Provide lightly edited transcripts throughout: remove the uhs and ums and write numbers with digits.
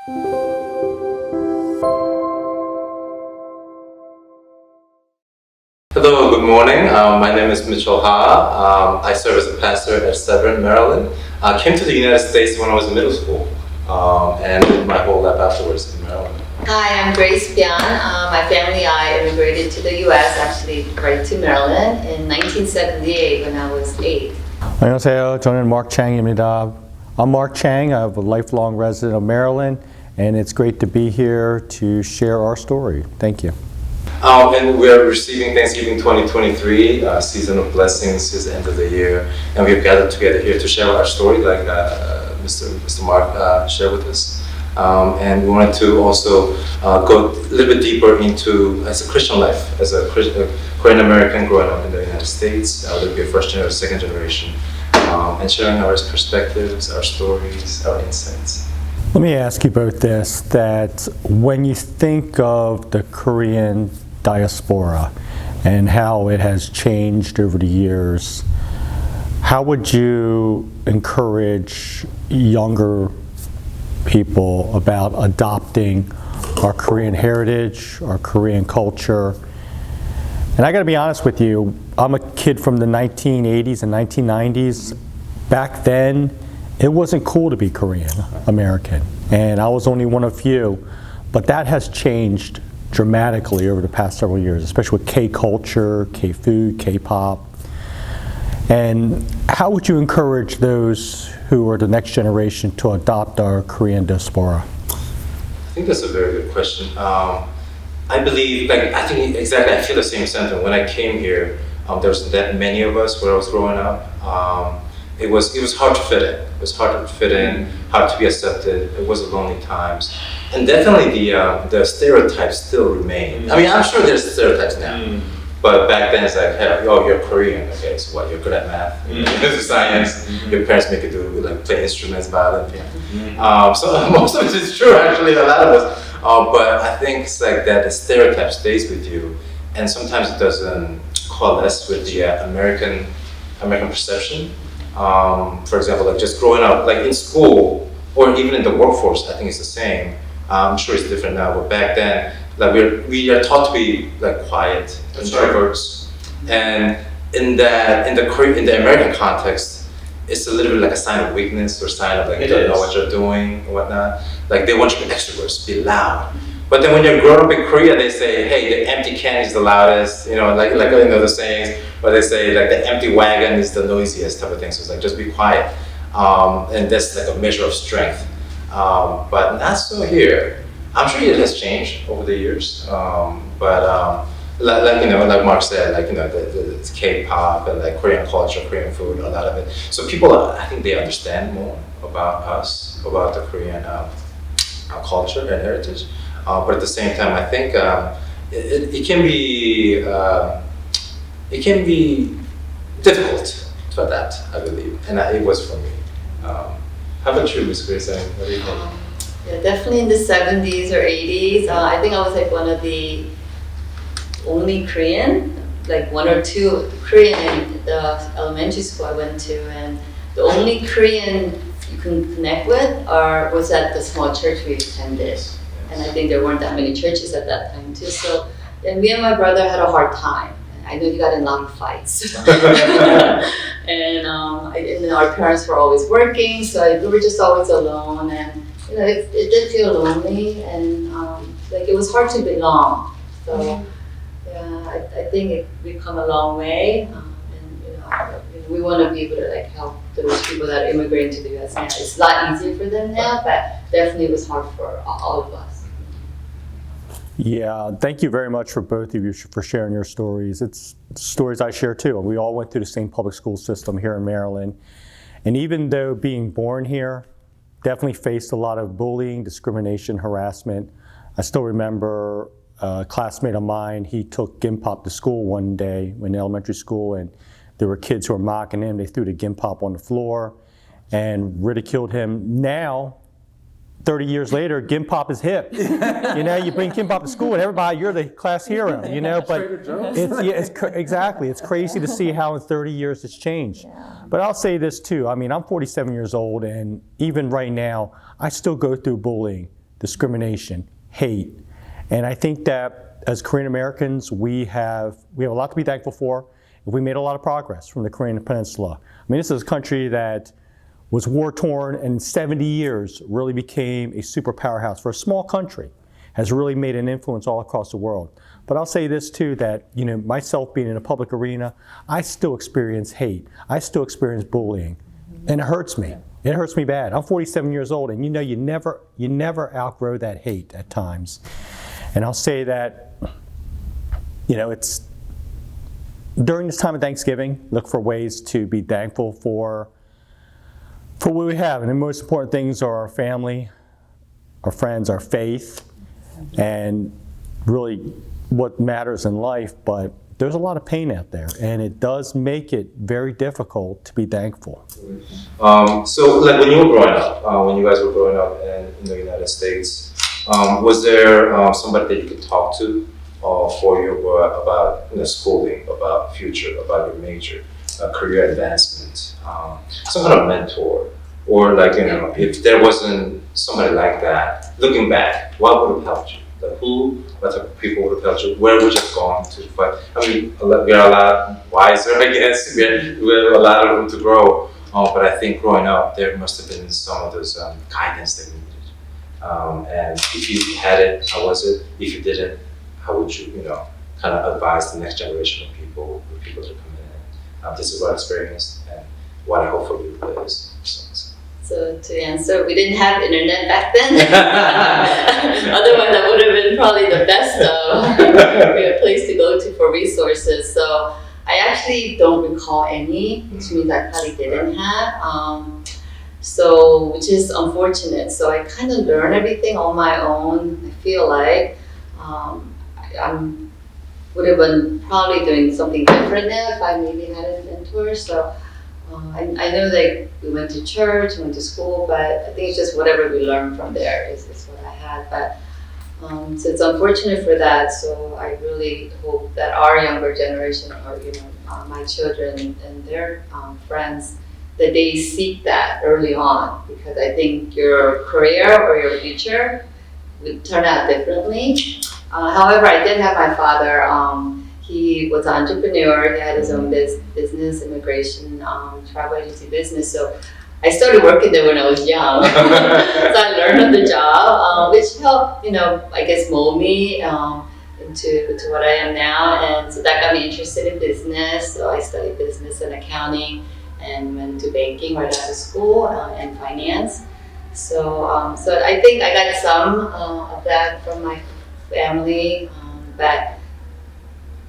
Hello, good morning. My name is Mitchell Ha. I serve as a pastor at Severn, Maryland. I came to the United States when I was in middle school and lived my whole life afterwards in Maryland. Hi, I'm Grace Bian. My family, I immigrated to the U.S., actually right to Maryland in 1978 when I was 8. 안녕하세요. 저는 Mark Chang입니다. I'm Mark Chang. I'm a lifelong resident of Maryland, and it's great to be here to share our story. Thank you. And we are receiving Thanksgiving 2023, season of blessings is the end of the year, and we've gathered together here to share our story like Mr. Mark shared with us. And we wanted to also go a little bit deeper into as a Christian life, as a Korean American growing up in the United States, whether it be a first generation or second generation, and sharing our perspectives, our stories, our insights. Let me ask you both this, that when you think of the Korean diaspora and how it has changed over the years, how would you encourage younger people about adopting our Korean heritage, our Korean culture? And I gotta be honest with you, I'm a kid from the 1980s and 1990s. Back then, it wasn't cool to be Korean American, and I was only one of few, but that has changed dramatically over the past several years, especially with K-culture, K-food, K-pop. And how would you encourage those who are the next generation to adopt our Korean diaspora? I think that's a very good question. I believe, I feel the same sentiment. When I came here, there wasn't that many of us when I was growing up. It was hard to fit in. It was hard to fit in, hard to be accepted. It was lonely times. And definitely the stereotypes still remain. I mean, I'm sure there's stereotypes now. But back then it's like, hey, oh, you're Korean, okay, so what, you're good at math, science, your parents make you do, like, play instruments, violin, piano. So most of it is true, actually, a lot of us. But I think it's like that the stereotype stays with you, and sometimes it doesn't coalesce with the American perception. For example, like just growing up, like in school, or even in the workforce, I think it's the same. I'm sure it's different now, but back then, like we are taught to be like quiet, introverts, and in the American context, it's a little bit like a sign of weakness or sign of like you don't know what you're doing or whatnot. Like they want you to be extroverts, be loud. But then when you're growing up in Korea, they say, hey, the empty can is the loudest, like the sayings, or they say like the empty wagon is the noisiest type of thing. So it's like just be quiet, and that's like a measure of strength. But not so here. I'm sure it has changed over the years, but like Mark said, the K-pop and like Korean culture, Korean food, a lot of it. So people, I think they understand more about us, about the Korean culture and heritage. But at the same time, I think it can be difficult to adapt, I believe, and it was for me. How about you, Ms. Grace? What do you think? Yeah, definitely in the 70s or 80s. I think I was like one of the only Korean, like one or two Korean in the elementary school I went to, and the only Korean you can connect with was at the small church we attended. And I think there weren't that many churches at that time too. So then me and my brother had a hard time. I know he got in a lot of fights. And our parents were always working, so we were just always alone. And it did feel lonely, and it was hard to belong. So yeah, I think we've come a long way, and we want to be able to help those people that are immigrating to the U.S. now. It's a lot easier for them now, but definitely it was hard for all of us. Yeah, thank you very much for both of you for sharing your stories. It's stories I share too. We all went through the same public school system here in Maryland. And even though being born here, definitely faced a lot of bullying, discrimination, harassment. I still remember a classmate of mine, he took Gimpop to school one day in elementary school, and there were kids who were mocking him. They threw the Gimpop on the floor and ridiculed him. Now, 30 years later, Gimpop is hip. You bring Gimpop to school and everybody, you're the class hero, but exactly. It's crazy to see how in 30 years it's changed. Yeah. But I'll say this too, I'm 47 years old, and even right now, I still go through bullying, discrimination, hate. And I think that as Korean Americans, we have a lot to be thankful for. We made a lot of progress from the Korean Peninsula. I mean, this is a country that was war-torn and in 70 years really became a super powerhouse for a small country, has really made an influence all across the world. But I'll say this too, that myself being in a public arena, I still experience hate. I still experience bullying, and it hurts me. It hurts me bad. I'm 47 years old, and you never outgrow that hate at times. And I'll say that, it's during this time of Thanksgiving, look for ways to be thankful for what we have. And the most important things are our family, our friends, our faith, and really what matters in life. But there's a lot of pain out there, and it does make it very difficult to be thankful. So, like when you were growing up, when you guys were growing up in the United States, was there somebody that you could talk to for you about schooling, about future, about your major, career advancement, some kind of mentor, or if there wasn't somebody like that, looking back, what would have helped you? Like what type of people would have helped you? Where would you have gone to fight? I mean, we are a lot wiser, I guess. We have a lot of room to grow. But I think growing up, there must have been some of those guidance that we needed. And if you had it, how was it? If you didn't, how would you, kind of advise the next generation of people that are coming in? This is what I experienced, and what I hope for you is. So to answer, we didn't have internet back then. Otherwise, that would have been probably the best place to go to for resources. So I actually don't recall any, which means I probably didn't have. Which is unfortunate. So I kind of learned everything on my own. I feel like I would have been probably doing something different now if I maybe had a mentor. So I know we went to church, went to school, but I think it's just whatever we learned from there is what I had. But so it's unfortunate for that. So I really hope that our younger generation, or my children and their friends, that they seek that early on, because I think your career or your future would turn out differently. However, I did have my father. He was an entrepreneur. He had his own business, immigration, travel agency business. So I started working there when I was young. So I learned on the job, which helped, I guess, mold me into what I am now. And so that got me interested in business. So I studied business and accounting and went to banking right out of school and finance. So I think I got some of that from my family, but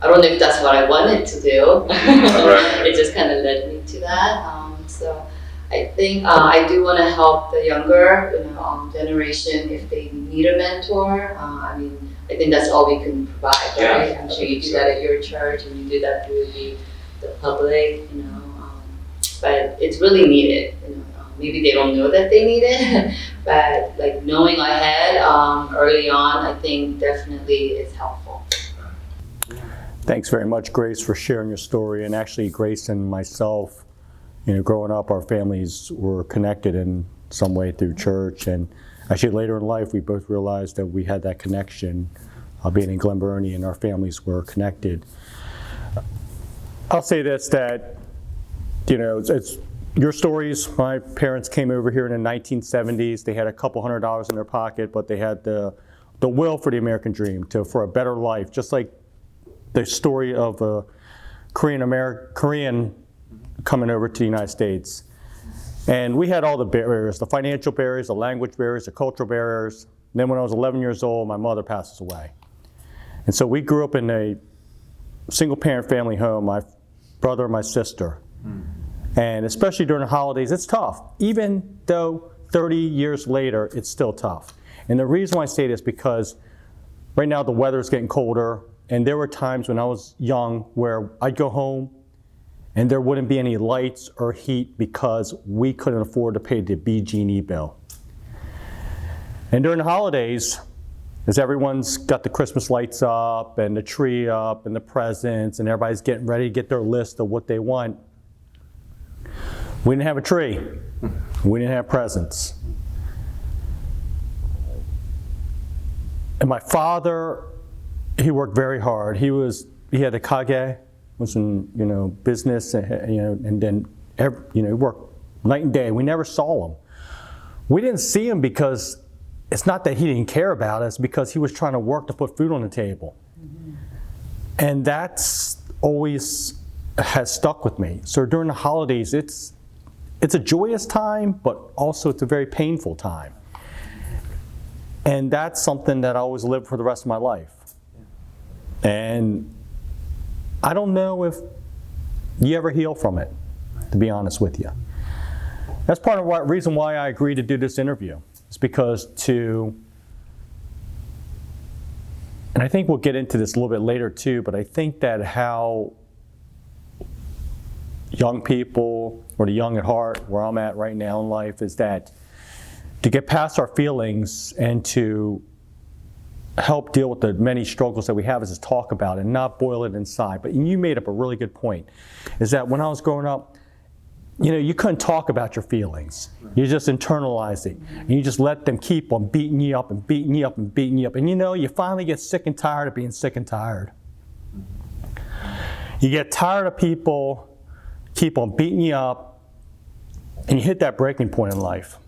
I don't know if that's what I wanted to do. It just kind of led me to that. So I think I do want to help the younger generation if they need a mentor. I think that's all we can provide, right? Yeah, I'm sure you do that at your church, and you do that through the public, but it's really needed. Maybe they don't know that they need it, but knowing ahead early on, I think definitely is helpful. Thanks very much, Grace, for sharing your story. And actually, Grace and myself, growing up, our families were connected in some way through church. And actually, later in life, we both realized that we had that connection, being in Glen Burnie, and our families were connected. I'll say this, that, it's your stories. My parents came over here in the 1970s. They had a couple $100s in their pocket, but they had the will for the American dream, for a better life, just like the story of a Korean coming over to the United States. And we had all the barriers, the financial barriers, the language barriers, the cultural barriers. And then when I was 11 years old, my mother passes away. And so we grew up in a single parent family home, my brother and my sister. And especially during the holidays, it's tough. Even though 30 years later, it's still tough. And the reason why I say this is because right now the weather is getting colder. And there were times when I was young where I'd go home and there wouldn't be any lights or heat because we couldn't afford to pay the BG&E bill. And during the holidays, as everyone's got the Christmas lights up and the tree up and the presents and everybody's getting ready to get their list of what they want, we didn't have a tree. We didn't have presents. And my father, he worked very hard. He had a kage, was in business, and then he worked night and day. We never saw him. We didn't see him because it's not that he didn't care about us, because he was trying to work to put food on the table. Mm-hmm. And that's always has stuck with me. So during the holidays, it's a joyous time, but also it's a very painful time. And that's something that I always live for the rest of my life. And I don't know if you ever heal from it, to be honest with you. That's part of the reason why I agreed to do this interview. It's because and I think we'll get into this a little bit later too, but I think that how young people, or the young at heart, where I'm at right now in life, is that to get past our feelings and to help deal with the many struggles that we have is to talk about it and not boil it inside. But you made up a really good point, is that when I was growing up, you couldn't talk about your feelings. You just internalized it. And you just let them keep on beating you up and beating you up and beating you up. And you finally get sick and tired of being sick and tired. You get tired of people keep on beating you up, and you hit that breaking point in life.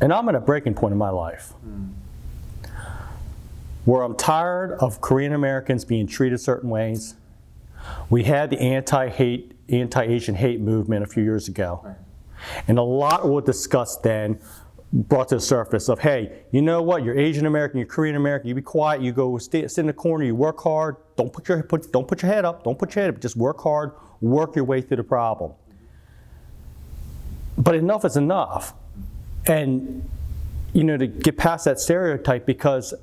And I'm at a breaking point in my life where I'm tired of Korean Americans being treated certain ways. We had the anti-Asian hate movement a few years ago. Right. And a lot was discussed then, brought to the surface of, hey, you know what, you're Asian American, you're Korean American, you be quiet, you go sit in the corner, you work hard, don't put your head up, just work hard, work your way through the problem. But enough is enough. And, to get past that stereotype, because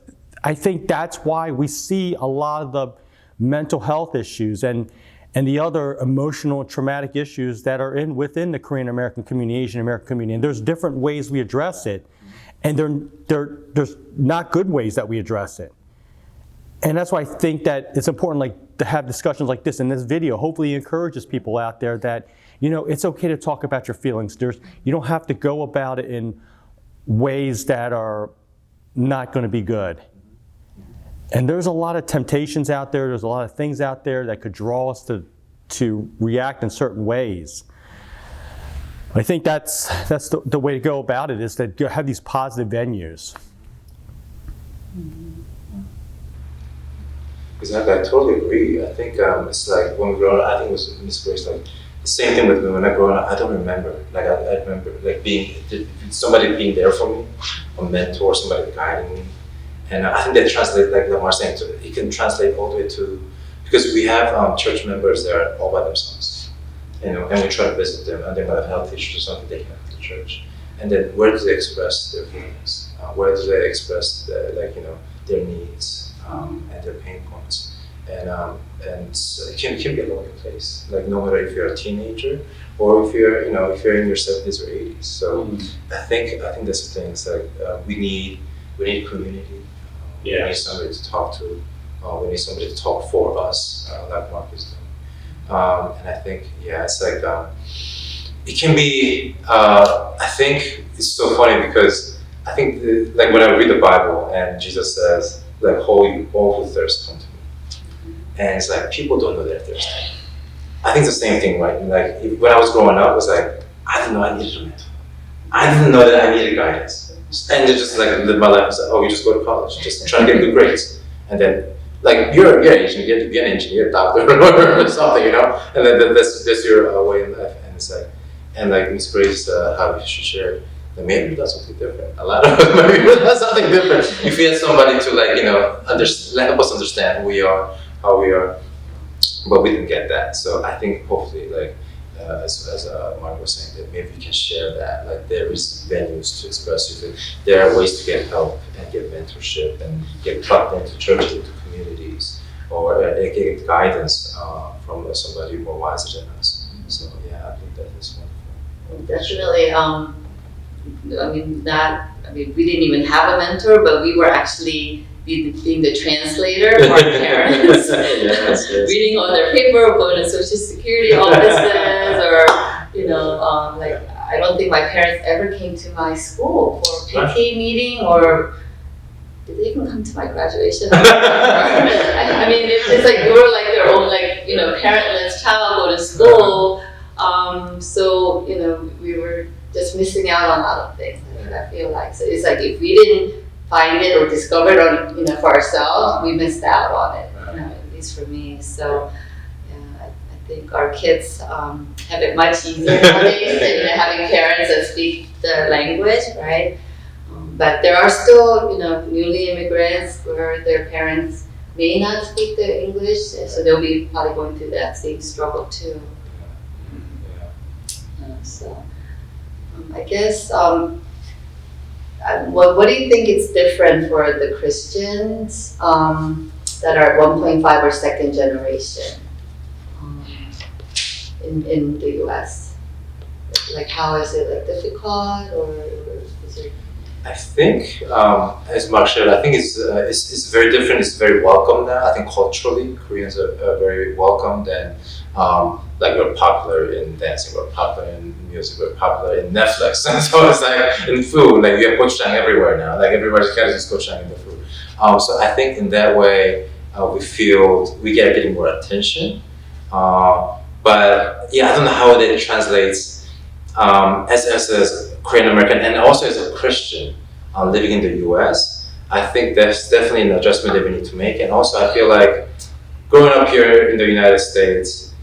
I think that's why we see a lot of the mental health issues and the other emotional traumatic issues that are within the Korean American community, Asian American community. And there's different ways we address it, and there's not good ways that we address it. And that's why I think that it's important to have discussions like this, and this video hopefully encourages people out there that it's okay to talk about your feelings. You don't have to go about it in ways that are not going to be good. And there's a lot of temptations out there. There's a lot of things out there that could draw us to react in certain ways. I think that's the way to go about it, is to have these positive venues. Exactly, I totally agree. I think it's like when we grew up, I think it was Miss Grace, like the same thing with me when I grew up. I don't remember. Like I remember somebody being there for me, a mentor, somebody guiding me. And I think that translates, like Lamar saying, it can translate all the way to, because we have church members there all by themselves, and we try to visit them, and they might have health issues or something, they can come to church. And then where do they express their feelings? Where do they express their needs and their pain points? And it can be a lonely place, like no matter if you're a teenager or if you're in your 70s or 80s. So I think that's the thing. It's like we need community. We need somebody to talk to. We need somebody to talk for us, like Mark is doing. And I think, it's like, it can be, I think it's so funny because I think, like when I read the Bible and Jesus says, like, all who thirst, come to me. And it's like, people don't know they're thirsty. I think it's the same thing, right? Like, when I was growing up, it was like, I didn't know I needed a mentor. I didn't know that I needed guidance. And they just live my life. Like, you just go to college, just try to get good grades, and then you're Asian, you have to be an engineer, doctor, or something, And then that's your way in life. And it's like, and like Miss Grace, how you should share. Maybe we do something different. A lot of us maybe we do something different. If we had somebody to help us understand who we are, how we are, but we didn't get that. So I think hopefully as Mark was saying, that maybe we can share that. Like there is venues to express it. There are ways to get help and get mentorship and get plugged into churches, into communities, or get guidance from somebody more wiser than us. So I think that is wonderful. Definitely. We didn't even have a mentor, but we were actually being the translator for our parents. Yes. Reading all their paperwork, going to Social Security offices, or I don't think my parents ever came to my school for PTA meeting, or did they even come to my graduation? I mean, it's like we were like their own, like, you know, parentless child go to school. So, you know, we were just missing out on a lot of things. I feel like, so it's like if we didn't find it or discover it on, you know, for ourselves, we missed out on it. You know, at least for me. So, yeah, I think our kids have it much easier nowadays than, you know, having parents that speak the language, right? But there are still, you know, newly immigrants where their parents may not speak the English, so they'll be probably going through that same struggle too. So, I guess, what do you think is different for the Christians that are 1.5 or second generation in the U.S.? Like, how is it, like, difficult, or is it? I think, as Mark shared, I think it's very different. It's very welcome now. I think culturally, Koreans are very welcomed, and like we're popular in dancing, we're popular in music, we're popular in Netflix, and so it's like in food, like you have gochujang everywhere now. Like everybody catches gochujang in the food. So I think in that way, we feel we get getting more attention. But yeah, I don't know how that translates as a Korean American and also as a Christian living in the US. I think that's definitely an adjustment that we need to make. And also I feel like growing up here in the United States,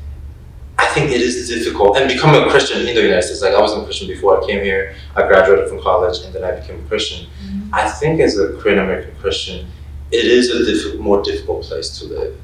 I think it is difficult. And becoming a Christian in the United States, like I wasn't a Christian before I came here, I graduated from college and then I became a Christian. Mm-hmm. I think as a Korean American Christian, it is a more difficult place to live,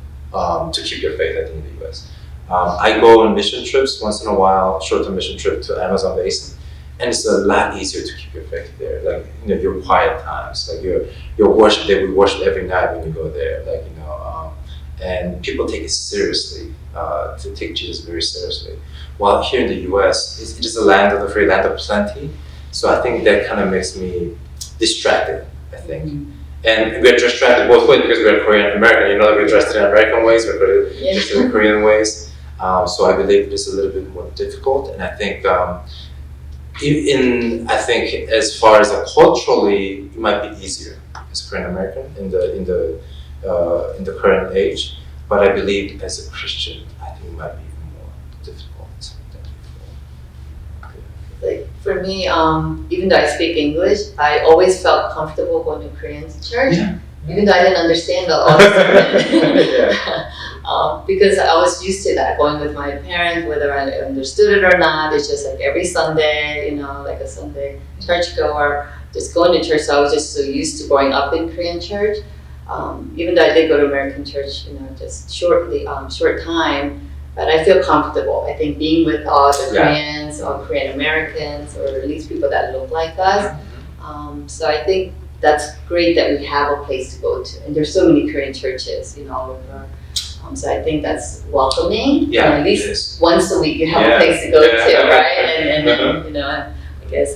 to keep your faith, I think, in the US. I go on mission trips once in a while, short-term mission trip to Amazon basin, and it's a lot easier to keep your faith there. Like, you know, your quiet times, like your worship day, we worship every night when you go there, like, you know, and people take it seriously, to take Jesus very seriously. While here in the US, it is a land of the free, land of plenty, so I think that kind of makes me distracted, I think. Mm-hmm. And we're distracted both ways because we're Korean American, you know, we're dressed in American ways, we're dressed in Korean ways. So I believe it's a little bit more difficult, and I think I think as far as culturally, it might be easier as a Korean American in the current age. But I believe as a Christian, I think it might be even more difficult than before. Like for me, even though I speak English, I always felt comfortable going to Korean church, even though I didn't understand all the sermon. Because I was used to that, going with my parents, whether I understood it or not. It's just like every Sunday, you know, like a Sunday churchgoer, just going to church. So I was just so used to growing up in Korean church. Even though I did go to American church, you know, just short time, but I feel comfortable. I think being with all the Koreans or Korean Americans, or at least people that look like us. So I think that's great that we have a place to go to. And there's so many Korean churches, you know, all over. So I think that's welcoming. Yeah, at least once a week you have a place to go to, right? And you know, I guess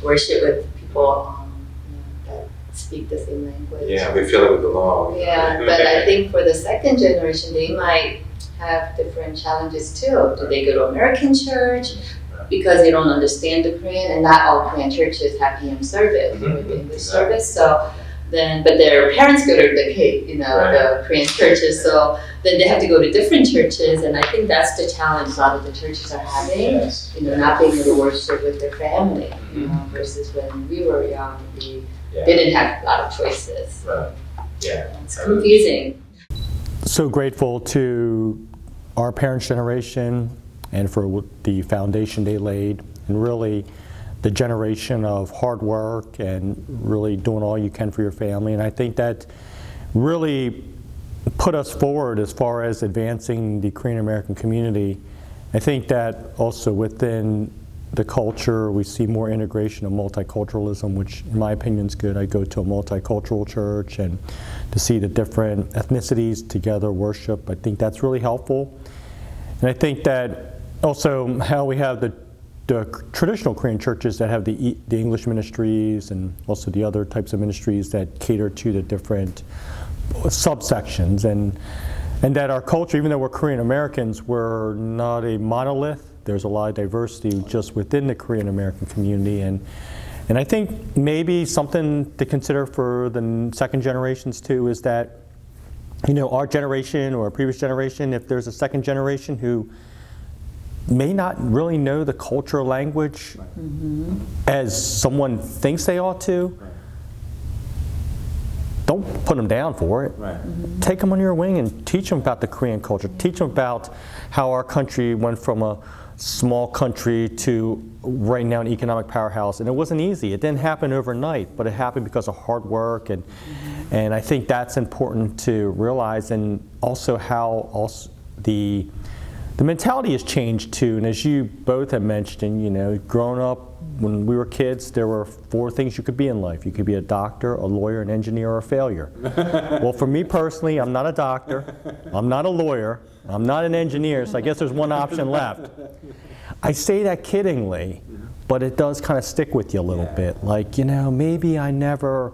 worship with people that speak the same language. Yeah, we feel like we belong. Yeah, but I think for the second generation, they might have different challenges too. Do they go to American church because they don't understand the Korean, and not all Korean churches have PM service or the English service. So then, but their parents go to the Korean churches, so then they have to go to different churches, and I think that's the challenge a lot of the churches are having. You know, not being able to worship with their family, you know, versus when we were young, we didn't have a lot of choices. Right. Yeah. It's confusing. So grateful to our parents' generation and for the foundation they laid, and really the generation of hard work and really doing all you can for your family. And I think that really put us forward as far as advancing the Korean American community. I think that also within the culture, we see more integration of multiculturalism, which in my opinion is good. I go to a multicultural church, and to see the different ethnicities together worship, I think that's really helpful. And I think that also how we have the traditional Korean churches that have the English ministries, and also the other types of ministries that cater to the different subsections, and that our culture, even though we're Korean Americans, we're not a monolith. there's a lot of diversity just within the Korean American community, and I think maybe something to consider for the second generations too is that, you know, our generation or a previous generation, if there's a second generation who may not really know the culture or language as someone thinks they ought to, don't put them down for it. Take them under your wing and teach them about the Korean culture. Teach them about how our country went from a small country to right now an economic powerhouse. And it wasn't easy. It didn't happen overnight, but it happened because of hard work. And I think that's important to realize, and also how also the mentality has changed too. And as you both have mentioned, you know, growing up, when we were kids, there were 4 things you could be in life. You could be a doctor, a lawyer, an engineer, or a failure. Well, for me personally, I'm not a doctor, I'm not a lawyer, I'm not an engineer, so I guess there's one option left. I say that kiddingly, but it does kind of stick with you a little bit. Like, you know, maybe I never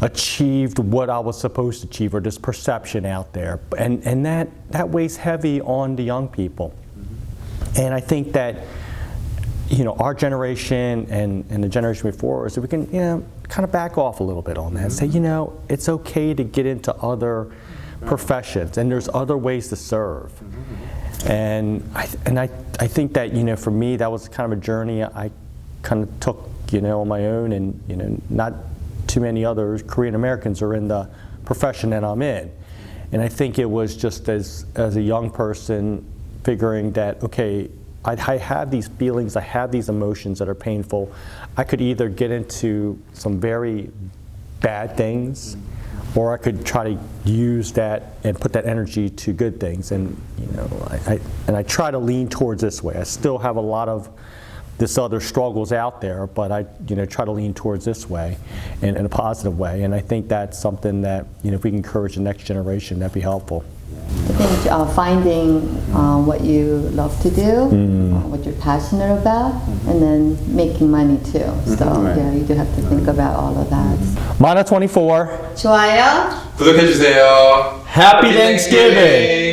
achieved what I was supposed to achieve, or this perception out there. And that weighs heavy on the young people. And I think that, you know, our generation and the generation before us, we can, you know, kind of back off a little bit on that. Say, you know, it's okay to get into other professions, and there's other ways to serve. And I think that, you know, for me, that was kind of a journey I kind of took, you know, on my own, and, you know, not too many other Korean Americans are in the profession that I'm in. And I think it was just as a young person figuring that, okay, I have these feelings, I have these emotions that are painful. I could either get into some very bad things, or I could try to use that and put that energy to good things. And, you know, I try to lean towards this way. I still have a lot of this other struggles out there, but I, you know, try to lean towards this way in a positive way. And I think that's something that, you know, if we can encourage the next generation, that'd be helpful. I think finding what you love to do, what you're passionate about, and then making money too. So yeah, you do have to think about all of that. 만나24. 좋아요. 구독해주세요. Happy Thanksgiving!